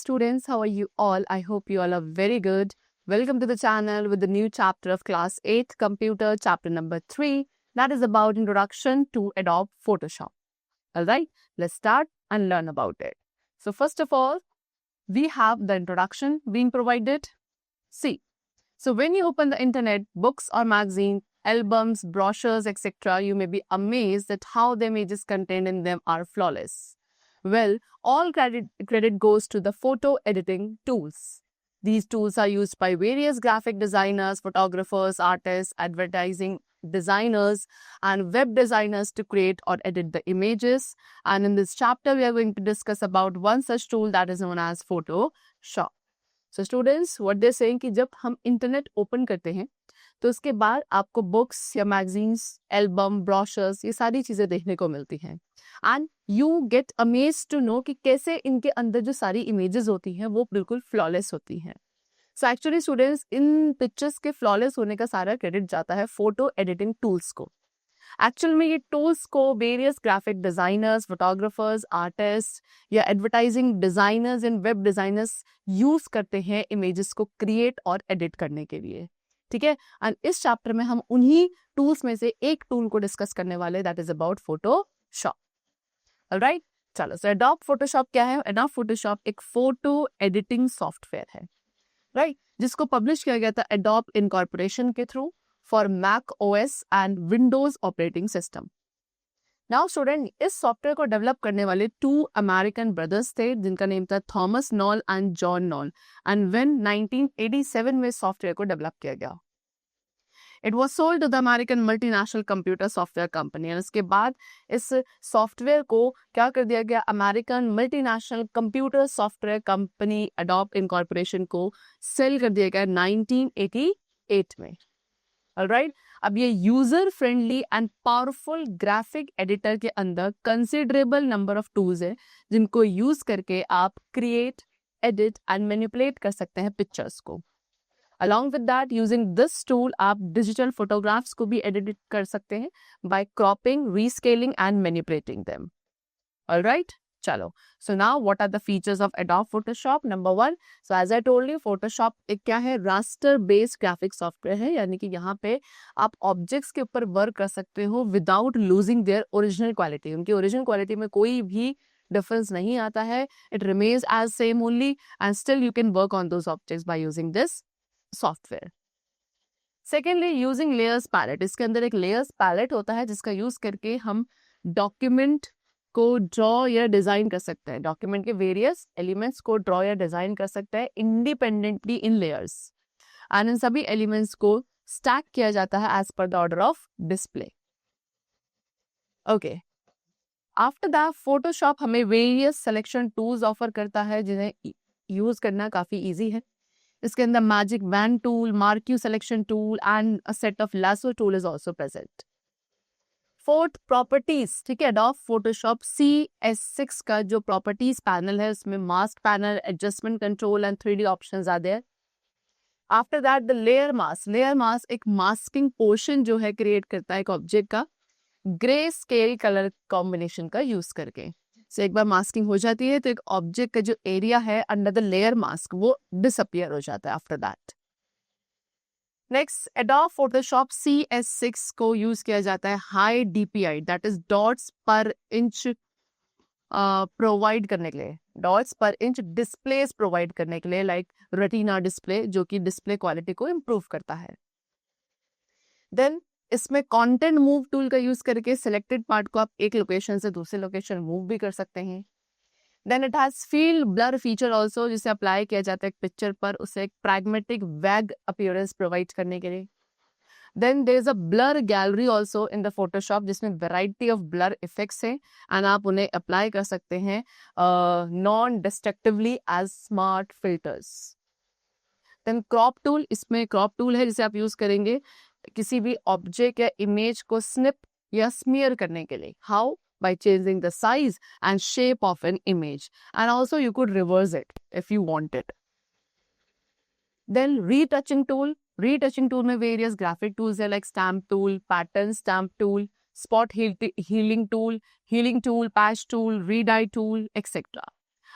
students, how are you all? I hope you all are very good. Welcome to the channel with the new chapter of class 8 computer, chapter number 3, that is about introduction to Adobe Photoshop. All right, let's start and learn about it. So first of all, we have the introduction being provided. See, so when you open the internet, books or magazine, albums, brochures, etc., you may be amazed at how the images contained in them are flawless. Well, all credit goes to the photo editing tools. These tools are used by various graphic designers, photographers, artists, advertising designers, and web designers to create or edit the images. And in this chapter, we are going to discuss about one such tool that is known as Photoshop. So students, what they're saying कि जब हम internet open करते हैं तो उसके बाद आपको books या मैगजीन्स, एल्बम, ब्रोशर्स, ये सारी चीज़ें देखने को मिलती हैं and you get amazed to know कि कैसे इनके अंदर जो सारी इमेजेस होती हैं वो बिल्कुल फ्लॉलेस होती हैं. सो एक्चुअली स्टूडेंट्स, इन पिक्चर्स के फ्लॉलेस होने का सारा क्रेडिट जाता है फोटो एडिटिंग टूल्स को. एक्चुअल में ये टूल्स को various graphic designers, photographers, artist या advertising designers and web designers use करते हैं इमेजेस को क्रिएट और एडिट करने के लिए. ठीक है, एंड इस चैप्टर में हम उन्हीं टूल्स में से एक टूल को डिस्कस करने वाले, that is about Photoshop. Alright, चलो. सो एडोब फोटोशॉप क्या है? एडोब फोटोशॉप एक फोटो एडिटिंग सॉफ्टवेयर है, राइट, जिसको पब्लिश किया गया था एडोब इनकॉर्पोरेशन के through for Mac OS and Windows operating system. Now student, इस सॉफ्टवेयर को डेवलप करने वाले 2 अमेरिकन ब्रदर्स थे जिनका नेम था Thomas Knoll and John Knoll, and when 1987 में सॉफ्टवेयर को डेवलप किया गया. It was sold to the American multinational computer software company. और उसके बाद इस सॉफ्टवेयर को क्या कर दिया गया? American multinational computer software company adobe incorporation को सेल कर दिया गया 1988 में. ऑलराइट, अब ये user friendly and powerful graphic editor के अंदर कंसिडरेबल नंबर ऑफ टूल्स है जिनको यूज करके आप क्रिएट, एडिट एंड मैनिपुलेट कर सकते हैं पिक्चर्स को. Along with that, using this tool, आप डिजिटल फोटोग्राफ्स को भी एडिट कर सकते हैं by cropping, rescaling and manipulating them. All right, चलो. So now, what are the features of Adobe Photoshop? Number 1, so as I told you, Photoshop एक क्या है? raster based graphic software है, यानी कि यहाँ पे आप ऑब्जेक्ट्स के ऊपर वर्क कर सकते हो without losing their original quality. उनकी ओरिजिनल क्वालिटी में कोई भी डिफरेंस नहीं आता है. It remains as same only and still you can work on those objects by using this software. Secondly, using layers palette. इसके अंदर एक लेयर्स पैलेट होता है जिसका यूज करके हम डॉक्यूमेंट को ड्रॉ या डिजाइन कर सकते हैं. डॉक्यूमेंट के वेरियस एलिमेंट्स को ड्रॉ या डिजाइन कर सकते हैं इंडिपेंडेंटली इन लेयर्स, एंड इन सभी एलिमेंट्स को स्टैक किया जाता है as per the order of display. Okay, after that Photoshop हमें वेरियस सिलेक्शन टूल्स ऑफर करता है जिन्हें यूज करना काफी इजी है. इसके अंदर magic wand tool, marquee selection tool and a set of lasso tool is also present. Fourth, properties. ठीक है, एडोब फोटोशॉप CS6 का जो प्रॉपर्टीज पैनल है उसमें mask panel, adjustment control and 3D options are there. After that the layer mask. Layer mask एक masking portion जो है create करता है एक ऑब्जेक्ट का ग्रे स्केल कलर कॉम्बिनेशन का यूज करके. So, एक बार मास्किंग हो जाती है तो एक ऑब्जेक्ट का जो एरिया है अंडर द लेयर मास्क वो डिसअपियर हो जाता है after that. Next, adobe Photoshop CS6 को यूज किया जाता है high DPI, that is dots पर इंच प्रोवाइड करने के लिए, डॉट्स पर इंच डिस्प्लेस प्रोवाइड करने के लिए, लाइक रेटिना डिस्प्ले, जो कि डिस्प्ले क्वालिटी को इम्प्रूव करता है. देन इसमें कंटेंट मूव टूल का यूज करके सिलेक्टेड पार्ट को आप एक लोकेशन से दूसरे लोकेशन मूव भी कर सकते हैं. Then it has field blur feature also, जिसे अप्लाई किया जाता है एक पिक्चर पर उसे एक प्रैग्मेटिक वैग अपीयरेंस प्रोवाइड करने के लिए. Then there is a blur gallery also in the Photoshop जिसमें वेराइटी ऑफ ब्लर इफेक्ट्स हैं एंड आप उन्हें अप्लाई कर सकते हैं non destructively as smart filters. Then crop tool. इसमें क्रॉप टूल है जिसे आप यूज करेंगे किसी भी ऑब्जेक्ट या इमेज को स्निप या स्मीयर करने के लिए. How? by changing the size and shape of an image, and also you could reverse it if you want it. Then retouching tool. Retouching tool में various graphic tools है like stamp tool, pattern stamp tool, spot healing tool, patch tool, redye tool, etc.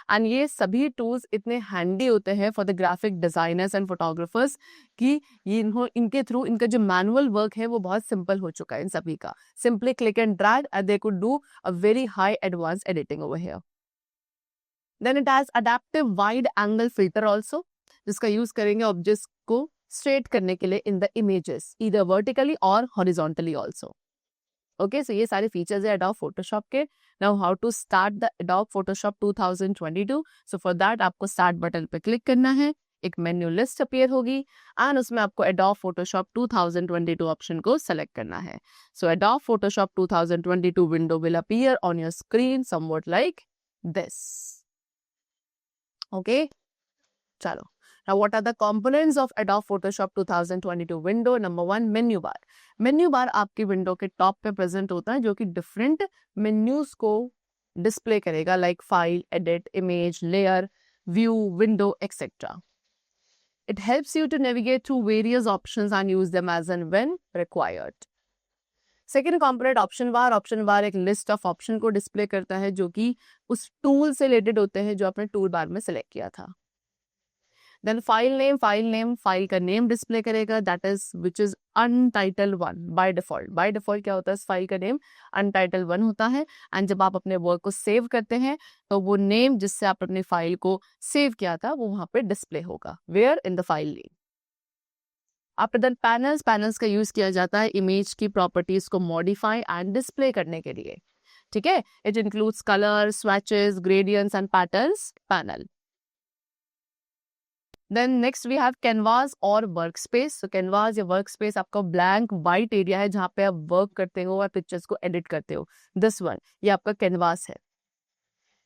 And ये सभी tools इतने handy होते हैं for the graphic designers and photographers कि इनके through इनका जो मैनुअल वर्क है वो बहुत सिंपल हो चुका है इन सभी का. Simply click and drag and they could do a very high advance editing over here. Then it has adaptive wide angle filter also, जिसका यूज करेंगे ऑब्जेक्ट्स को स्ट्रेट करने के लिए in the images either vertically और horizontally also. Okay, so ये सारे features है एडोब फोटोशॉप के. Now how to start the Adobe Photoshop 2022. So for that आपको स्टार्ट बटन पे क्लिक करना है, एक मेन्यू लिस्ट अपीयर होगी एंड उसमें आपको एडोब फोटोशॉप 2022 ऑप्शन को सेलेक्ट करना है. So Adobe Photoshop 2022 window will appear on your screen somewhat like this. Okay, चलो. Now, what are the components of Adobe Photoshop 2022 window? Number 1, menu bar. Menu bar आपकी window के top पे present होता है, जो कि डिफरेंट मेन्यूज को display करेगा, like file, edit, image, layer, view, window, etcetera. It helps you to navigate through various options and use them as and when required. Second component option bar. Option bar एक list of option को display करता है जो कि उस tool से related होते हैं जो आपने टूल बार में सिलेक्ट किया था. देन फाइल नेम फाइल का नेम डिस्प्ले करेगा, that is which is untitled one by default. By default क्या होता है, फाइल का नेम अनटाइटल्ड वन होता है. एंड जब आप अपने वर्क को सेव करते हैं तो वो नेम जिससे आप अपनी फाइल को सेव किया था वो वहां पे डिस्प्ले होगा, where in the file name. After that panels का यूज किया जाता है इमेज की प्रॉपर्टीज को मॉडिफाई एंड डिस्प्ले करने के लिए. ठीक है, it includes colour, swatches, gradients and patterns panel. Then next we have canvas और वर्क स्पेस. सो कैनवास या वर्क स्पेस आपका ब्लैंक वाइट एरिया है जहाँ पे आप वर्क करते हो और पिक्चर्स को एडिट करते हो. दिस वन ये आपका कैनवास है.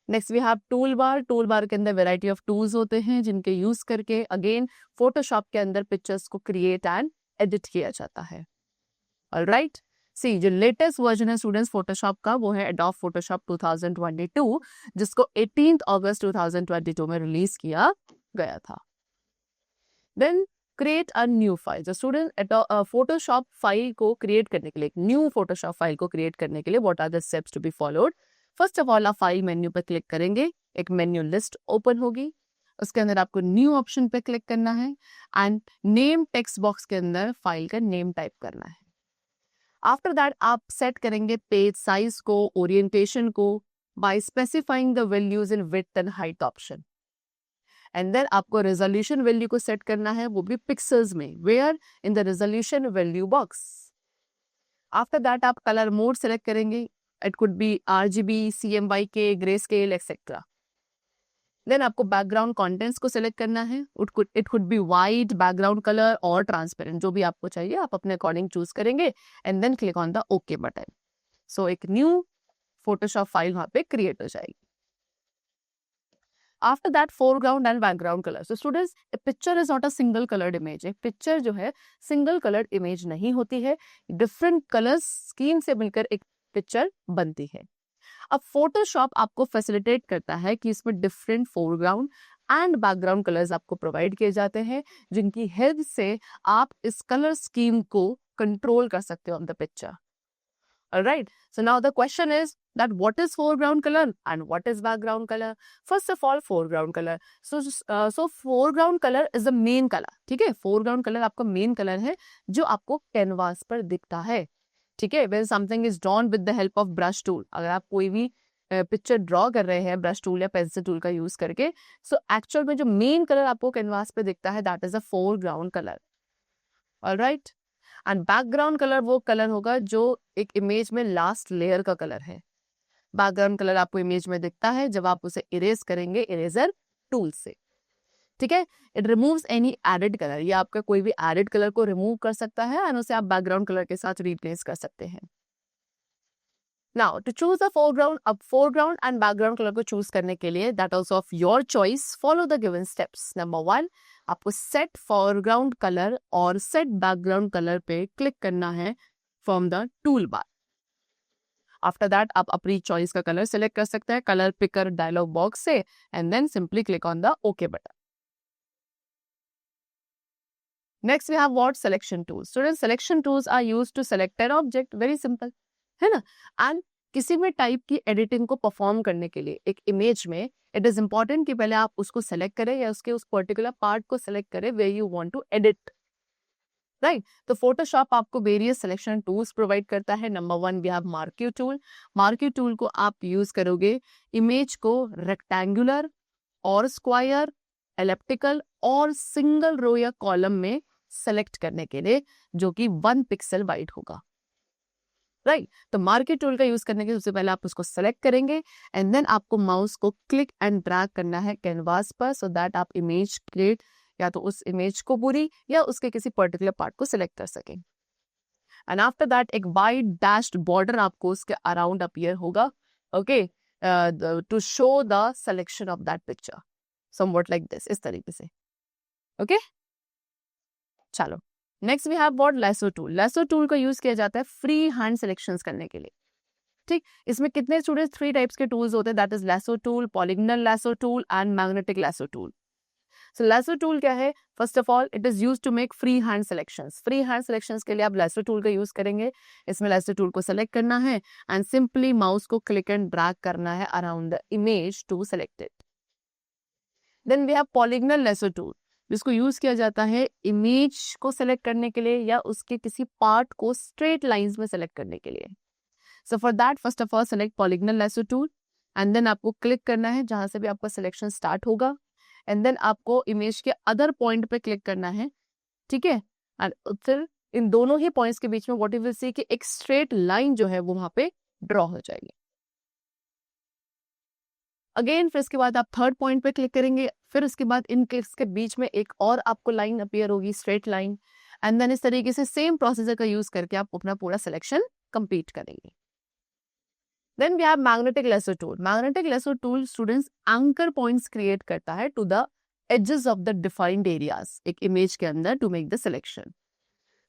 Next we have tool bar. Tool bar के अंदर वेराइटी ऑफ टूल्स होते हैं जिनके यूज करके अगेन फोटोशॉप के अंदर पिक्चर्स को क्रिएट एंड एडिट किया जाता है. ऑलराइट, सी जो लेटेस्ट वर्जन है स्टूडेंट्स फोटोशॉप का वो है एडोब फोटोशॉप 2022, जिसको 18 अगस्त 2022 में रिलीज किया गया था. Then create a new file. जो स्टूडेंट फोटोशॉप फाइल को क्रिएट करने के लिए, एक न्यू फोटोशॉप फाइल को क्रिएट करने के लिए what are the steps to be followed. First of all आप फाइल मेन्यू पर क्लिक करेंगे, एक मेन्यू लिस्ट ओपन होगी, उसके अंदर आपको न्यू ऑप्शन पे क्लिक करना है एंड नेम टेक्स्ट बॉक्स के अंदर फाइल का नेम टाइप करना है. आफ्टर दैट आप सेट करेंगे पेज साइज को, ओरिएंटेशन को by specifying the values in width and height option. And then आपको रेजोल्यूशन वैल्यू को सेट करना है, वो भी पिक्सल्स में, where in the resolution value box. After that आप कलर मोड सेलेक्ट करेंगे, it could be RGB, CMYK, grey scale etcetera. Then आपको बैकग्राउंड कंटेंट्स को सिलेक्ट करना है, it could be white background colour और ट्रांसपेरेंट, जो भी आपको चाहिए आप अपने अकॉर्डिंग चूज करेंगे and then click on the okay button. So एक न्यू फोटोशॉप फाइल वहां पे क्रिएट हो जाएगी. After that, foreground and background color. So students, a picture is not a single colored image. एक picture जो है single colored image नहीं होती है, different colors scheme से मिलकर एक picture बनती है. अब Photoshop आपको facilitate करता है कि इसमें different foreground and background colors आपको provide किए जाते हैं, जिनकी help से आप इस color scheme को control कर सकते हो on the picture. Alright, so now the question is that what is foreground color and what is background color? First of all, foreground color. So foreground color is the main color. ठीक है, foreground color आपका main color है जो आपको canvas पर दिखता है. ठीक है, when something is drawn with the help of brush tool. अगर आप कोई भी पिक्चर ड्रॉ कर रहे हैं ब्रश टूल या पेंसिल टूल का यूज करके, सो एक्चुअल में जो मेन कलर आपको कैनवास पे दिखता है that is a foreground colour. Alright, and background colour वो कलर होगा जो एक इमेज में लास्ट लेयर का कलर है. बैकग्राउंड कलर आपको इमेज में दिखता है जब आप उसे इरेज करेंगे इरेजर टूल से. ठीक है, it removes any added colour. ये आपका कोई भी एडेड कलर को रिमूव कर सकता है एंड उसे आप बैकग्राउंड कलर के साथ रिप्लेस कर सकते हैं. Now to choose the foreground, अब फोरग्राउंड एंड बैकग्राउंड कलर को चूज करने के लिए that also of your choice, follow the given steps. Number 1, आपको सेट फोरग्राउंड कलर और सेट बैकग्राउंड कलर पे क्लिक करना है from the tool bar. After that आप अपनी चॉइस का कलर सिलेक्ट कर सकते हैं कलर पिकर डायलॉग बॉक्स से and then simply click on the okay button. Next we have what selection tools. Student, selection tools are used to select an object. Very simple है ना. And किसी भी type की editing को perform करने के लिए एक इमेज में इट इज इंपॉर्टेंट कि पहले आप उसको सेलेक्ट करें या उसके उस पर्टिकुलर पार्ट को सेलेक्ट करें where you want to edit, right. तो फोटोशॉप आपको वेरियस सिलेक्शन टूल्स प्रोवाइड करता है। Number 1 we have marquee tool. Marquee tool को आप यूज करोगे इमेज को रेक्टेंगुलर और स्क्वायर, एलिप्टिकल और सिंगल रो या कॉलम में सेलेक्ट करने के लिए, जो कि 1 पिक्सल वाइड होगा, राइट। तो मार्क्यू टूल का यूज करने के सबसे पहले आप उसको सेलेक्ट करेंगे एंड देन आपको माउस को क्लिक एंड ड्रैग करना है कैनवास पर, सो दैट आप इमेज क्रिएट या तो उस इमेज को पूरी या उसके किसी पर्टिकुलर पार्ट को सिलेक्ट कर सकें। एंड आफ्टर दैट एक वाइड डैश्ड बॉर्डर आपको उसके अराउंड अपीयर होगा, okay, to show the selection of that picture somewhat like this, इस तरीके से, ओके। चलो next we have what lasso tool. Lasso tool का यूज किया जाता है फ्री हैंड सिलेक्शंस करने के लिए, ठीक। इसमें कितने स्टूडेंट्स 3 टाइप्स के टूल्स होते हैं, that is lasso tool, polygonal lasso tool and magnetic lasso tool. So lasso tool क्या है? First of all it is use to make free hand selections. Free hand selections के लिए आप lasso tool का use करेंगे। इसमें lasso tool को select करना है एंड सिंपली माउस को क्लिक एंड ड्रैग करना है around the image to select it. Then we have polygonal lasso tool, जिसको यूज किया जाता है इमेज को सेलेक्ट करने के लिए या उसके किसी पार्ट को स्ट्रेट लाइंस में सेलेक्ट करने के लिए। So for that first of all select polygonal lasso tool and then आपको क्लिक करना है जहां से भी आपका सिलेक्शन स्टार्ट होगा एंड देन आपको इमेज के अदर पॉइंट पे क्लिक करना है, ठीक है। एंड फिर इन दोनों ही पॉइंट्स के बीच में व्हाट यू विल सी कि एक स्ट्रेट लाइन जो है वो वहां पे ड्रॉ हो जाएगी। अगेन फिर इसके बाद आप थर्ड पॉइंट पे क्लिक करेंगे, फिर उसके बाद इन क्लिक्स के बीच में एक और आपको लाइन अपीयर होगी, स्ट्रेट लाइन, एंड देन इस तरीके से सेम प्रोसीजर का यूज करके आप अपना पूरा सिलेक्शन कंप्लीट करेंगे। Then we have magnetic lasso tool. Magnetic lasso tool students anchor points create करता है to the edges of the defined areas एक image के अंदर to make the selection.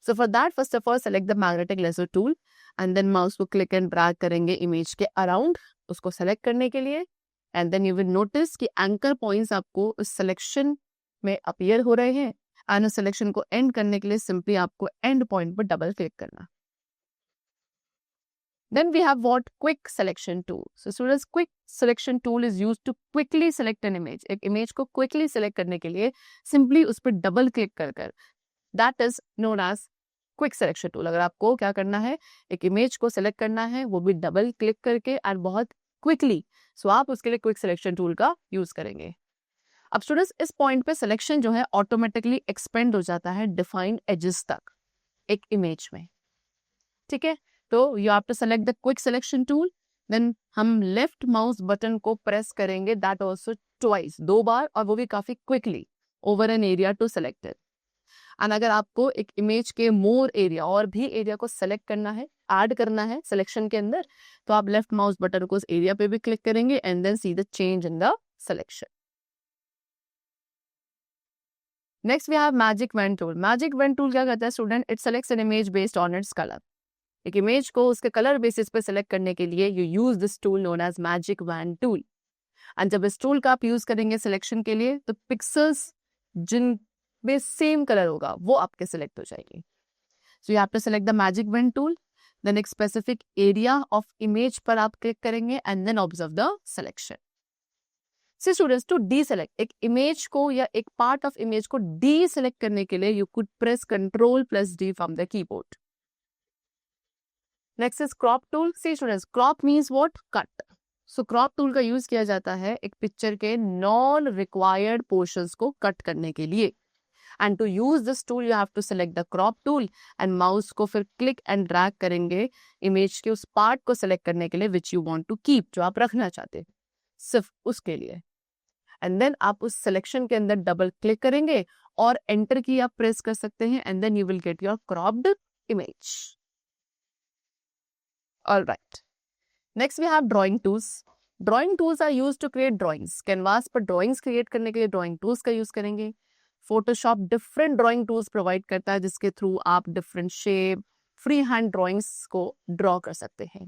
So for that first of all select the magnetic lasso tool and then mouse को click and drag करेंगे image के around उसको select करने के लिए and then you will notice कि anchor points आपको उस selection में appear हो रहे हैं and उस selection को end करने के लिए simply आपको end point पर double click करना। Then we have what? Quick selection tool. So students, quick selection tool is used to quickly select an image. एक image को quickly select करने के लिए simply उस पर double click कर that is known as quick selection tool. अगर आपको क्या करना है, एक image को select करना है वो भी double click करके और बहुत quickly, so आप उसके लिए quick selection tool का use करेंगे। अब स्टूडेंट्स इस पॉइंट पे सिलेक्शन जो है ऑटोमेटिकली एक्सपेंड हो जाता है डिफाइंड एजेस तक एक इमेज में, ठीक है। तो you have to select the quick selection tool, then हम लेफ्ट माउस बटन को प्रेस करेंगे दैट आल्सो ट्वाइस, 2 बार, और वो भी काफी quickly over an area to select it. And अगर आपको एक इमेज के मोर एरिया और भी एरिया को सेलेक्ट करना है, ऐड करना है सिलेक्शन के अंदर, तो आप लेफ्ट माउस बटन को उस एरिया पे भी क्लिक करेंगे and then see the change in the selection. Next we have magic wand tool. Magic wand tool क्या करता है student? It selects an image based on its colour. एक image को उसके कलर बेसिस पे सिलेक्ट करने के लिए you use this tool known as magic wand tool. And जब इस टूल का आप यूज करेंगे सिलेक्शन के लिए तो पिक्सेल्स जिन में सेम कलर होगा वो आपके सिलेक्ट हो जाएगी। So you have to select the magic wand tool, then एक स्पेसिफिक एरिया ऑफ इमेज पर आप क्लिक करेंगे and then observe the selection. See students, to deselect एक इमेज को या एक पार्ट ऑफ इमेज को डी सेलेक्ट करने के लिए you could press Ctrl+D from the keyboard. Next is crop tool. See students, crop means what? Cut. So crop tool का use किया जाता है एक पिक्चर के नॉन रिक्वायर्ड पोर्शंस को कट करने के लिए। And to use this tool you have to select the crop tool and mouse को फिर क्लिक एंड ड्रैग करेंगे इमेज के उस पार्ट को सेलेक्ट करने के लिए which you want to keep, जो आप रखना चाहते हैं सिर्फ उसके लिए। एंड देन आप उस सिलेक्शन के अंदर डबल क्लिक करेंगे और एंटर की आप प्रेस कर सकते हैं and then you will get your cropped image. All right. Next we have drawing tools. Drawing tools are used to create drawings. Canvas पर drawings create करने के लिए drawing tools का use करेंगे। Photoshop different drawing tools provide करता है जिसके through आप different shape, free hand drawings को draw कर सकते हैं।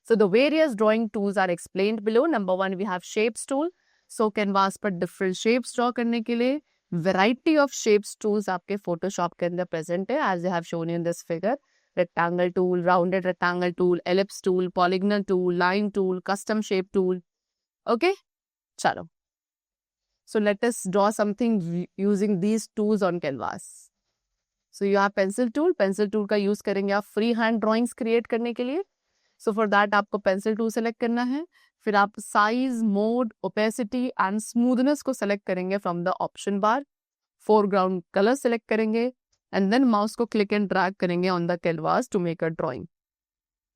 So the various drawing tools are explained below. Number 1 we have shapes tool. So canvas पर different shapes draw करने के लिए variety of shapes tools आपके Photoshop के अंदर present है as I have shown you in this figure. rectangle tool, rounded rectangle tool, ellipse tool, polygonal tool, line tool, custom shape tool. Okay, chalo. So let us draw something using these tools on canvas. So you have pencil tool का use करेंगे आप free hand drawings create करने के लिए. So for that आपको pencil tool select करना है. फिर आप size, mode, opacity and smoothness को select करेंगे from the option bar. Foreground color select करेंगे and then mouse को click and drag करेंगे on the canvas to make a drawing.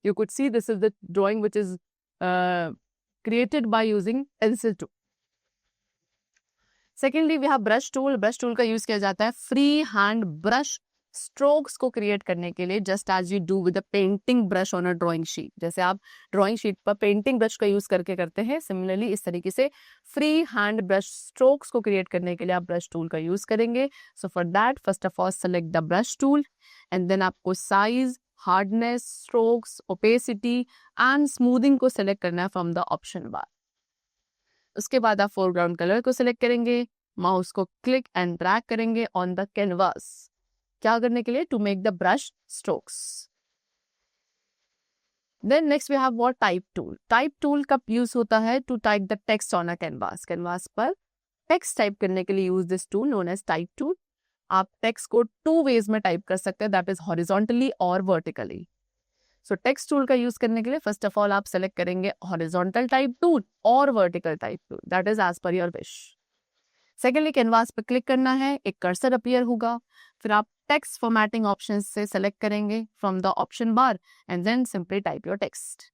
You could see this is the drawing which is created by using pencil tool. Secondly, we have brush tool. Brush tool का use किया जाता है free hand brush strokes को create करने के लिए, just as you do with a painting brush on a drawing sheet. जैसे आप drawing sheet पर painting brush का use करके करते हैं, similarly इस तरीके से free hand brush strokes को create करने के लिए आप brush tool का use करेंगे. So for that, first of all select the brush tool and then आपको size, hardness, strokes, opacity and smoothing को select करना है from the option bar. उसके बाद आप foreground color को select करेंगे, माउस को click and drag करेंगे on the canvas. क्या करने के लिए? To make the brush strokes. Then next we have what? Type tool. Type tool का use होता है to type the text on a canvas. Canvas पर text type करने के लिए use this tool known as type tool. आप text को two ways में type कर सकते हैं, that is horizontally और vertically. So text tool का use करने के लिए first of all आप select करेंगे horizontal type tool और vertical type tool. That is as per your wish. Secondly, canvas पे click करना है, एक cursor appear होगा, फिर आप text formatting options से select करेंगे from the option bar and then simply type your text.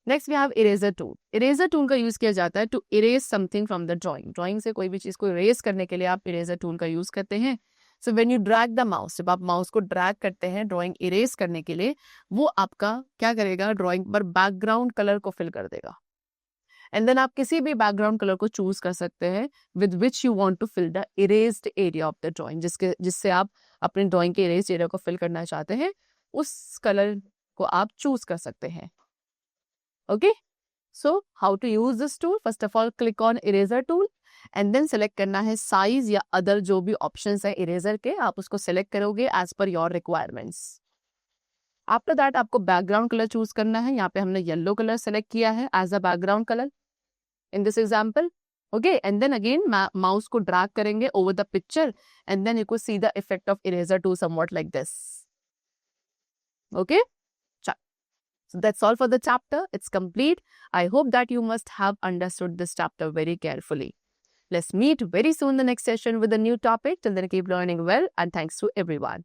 Next we have eraser tool. Eraser tool का use किया जाता है to erase something from the drawing. Drawing से कोई भी चीज़ को erase करने के लिए आप eraser tool का use करते हैं. So when you drag the mouse, जब आप mouse को drag करते हैं drawing erase करने के लिए, वो आपका क्या करेगा? drawing पर background color को fill कर देगा. And then आप किसी भी background color को choose कर सकते हैं with which you want to fill the erased area of the drawing. जिससे आप अपने drawing के erased area को fill करना चाहते हैं, उस color को आप choose कर सकते हैं. Okay? So how to use this tool? First of all, click on eraser tool and then select करना है size या other जो भी options है eraser के, आप उसको select करोगे as per your requirements. After that आपको background color choose करना है. यहाँ पे हमने yellow color select किया है as a background color in this example. Okay, and then again mouse को drag करेंगे over the picture and then you could see the effect of eraser tool somewhat like this. Okay. So that's all for the chapter. It's complete. I hope that you must have understood this chapter very carefully. Let's meet very soon in the next session with a new topic. Till then, keep learning well and thanks to everyone.